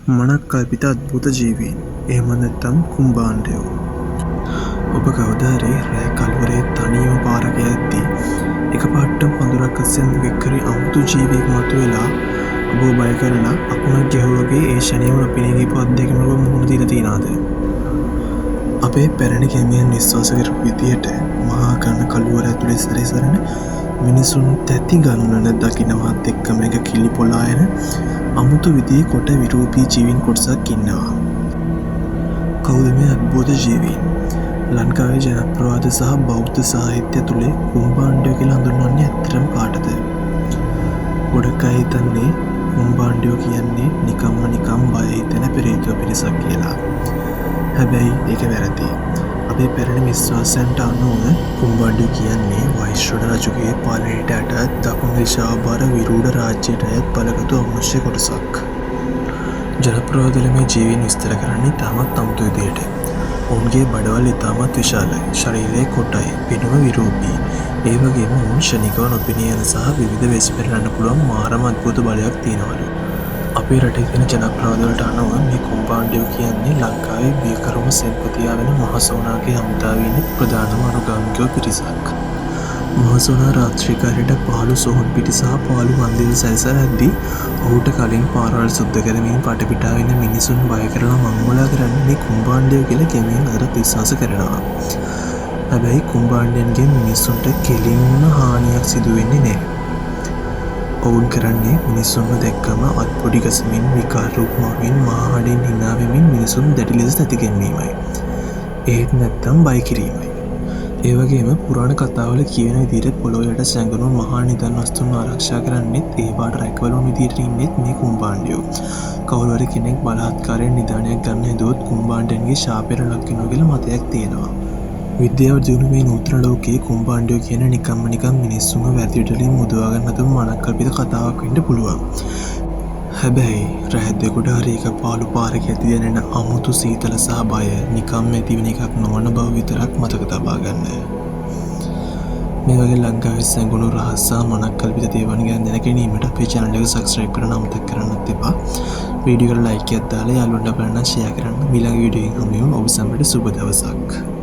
මනක්කල්පිත අද්භූත ජීවීන් එහෙම නැත්නම් කුම්භාණ්ඩයෝ. ඔබ කවදාරි රෑ කළුවරේ තනියම පාරක යද්දී එකපාරටම පඳුරක් අස්සෙන් එක්කරි අමුතු ජීවියෙක් මතුවෙලා ඔබ බය කරලා අකුණක් ගැහුවාගේ ඒ ෂණේම නොපෙනී ගියපු අත්දැකීමක් ඔබ මුහුණ දීලා තියෙනවද? අපේ පැරණි ගැමියන් විශ්වාස කරපු විදියට මහා ඝන කළුවර ඇතුලේ සැරිසරන මිනිසුන් තැති ගණනට දකින්නවත් එක්කම එක කිලි පොළායන අමුතු විදිහේ කොට විරූපී ජීවීන් කොටසක් ඉන්නවා. කවුද මේ අද්භූත ජීවීන්? ලංකාවේ ජනප්‍රවාද සහ බෞද්ධ සාහිත්‍ය තුලේ කුම්භාණ්ඩය කියලා හඳුන්වන්නේ ඇත්තටම කාටද? ගොඩක් අය හිතන්නේ කුම්භාණ්ඩයෝ කියන්නේ නිකම් බය හිතෙන පෙරේතයෝ පිරිසක් කියලා. හැබැයි ඒක වැරදි. අපේ පැරණි විශ්වාසයන්ට අනුව කුම්භාණ්ඩයෝ කියන්නේ වෛශ්‍රණ රජුගේ පාලනයට අයත් දකුණු දිශාව බර විරූඪ රාජ්‍යයට අයත් බලගතු අමනුෂ්‍ය කොටසක්. ජනප්‍රවාදවල මේ ජීවීන් විස්තර කරන්නේ තාමත් අමුතු විදියට. ඔවුන්ගේ බඩවල් ඉතාමත් විශාලයි, ශරීරය කොටයි, පිනුම විරූපී. ඒ වගේම ඔවුන් ශනිකව නොපෙනී යන සහ විවිධ වෙස් පෙරලන්න පුළුවන් මාරම අද්භූත බලයක් තියෙනවලු. අපේ රටේ තියෙන ජනප්‍රවාදවලට අනුව මේ කුම්භාණ්ඩයෝ කියන්නේ ලංකාවේ බියකරුම සෙන්පතියා වෙන මහසෝනාගේ හමුදාවේ ඉන්න ප්‍රධානම අනුගාමිකයෝ පිරිසක්. මහසෝනා රාත්‍රිකාරයට පාළු සොහොන් පිටි සහ පාළු මන්දිර සැරිසරද්දී ඔහුට කලින් පාරවල් සුද්ධ කරමින් පටපිටා වෙන මිනිසුන් බය කරලා මංගොලා කරන්නේ මේ කුම්භාණ්ඩයෝ කියලා ගැමියන් අදට විශ්වාස කරනවා. හැබැයි කුම්භාණ්ඩයන්ගෙන් මිනිසුන්ට කෙලින්ම හානියක් සිදු වෙන්නේ නැහැ. ඔවුන් කරන්නේ මිනිසුන්ව දැක්කම අත්පොඩි ගසමින් විකාර රූප මවින් මහහඬින් hina වෙමින් මිනිසුන් දැඩි ලෙස තැතිගැන්වීමයි. ඒත් නැත්තම් බය කිරීමයි. ඒ වගේම පුරාණ කතාවල කියවෙන විදිහට පොළොව යට සැඟවුණු මහා නිදන් වස්තුන් ආරක්ෂා කරන්නෙත් ඒවාට රැකවලුන් විදිහට ඉන්නෙත් මේ කුම්භාණ්ඩයෝ. කවුරු හරි කෙනෙක් බලහත්කාරයෙන් නිධානයක් ගන්න හදුවොත් කුම්භාණ්ඩයන්ගේ ශාපයට ලක් වෙනවා කියලා මතයක් තියෙනවා. විද්‍යාව දියුණු මේ නූතන ලෝකයේ කුම්භාණ්ඩයෝ කියන නිකම් මිනිස්සුන්ව වැදියටලින් මුදවා ගන්න හදපු මනක්කල්පිත කතාවක් වෙන්න පුළුවන්. හැබැයි රැහැද්දෙකුට හරි එක පාළු පාරක ඇති දැනෙන අමුතු සීතල සහ බය නිකම් ඇතිවෙන එකක් නොවන බව විතරක් මතක තබා ගන්න. මේ වගේ ලංකාවේ සැඟුණු රහස් සහ මනක්කල්පිත දේවල් ගැන දැන ගැනීමට අපේ channel එක subscribe කරන්න අමතක කරන්නත් එපා. වීඩියෝ එකට like එකක් දාලා යාළුවන්ට බලන්න share කරන්න. ඊළඟ වීඩියෝ එකෙන් හමු වෙමු. ඔබ සැමට සුබ දවසක්.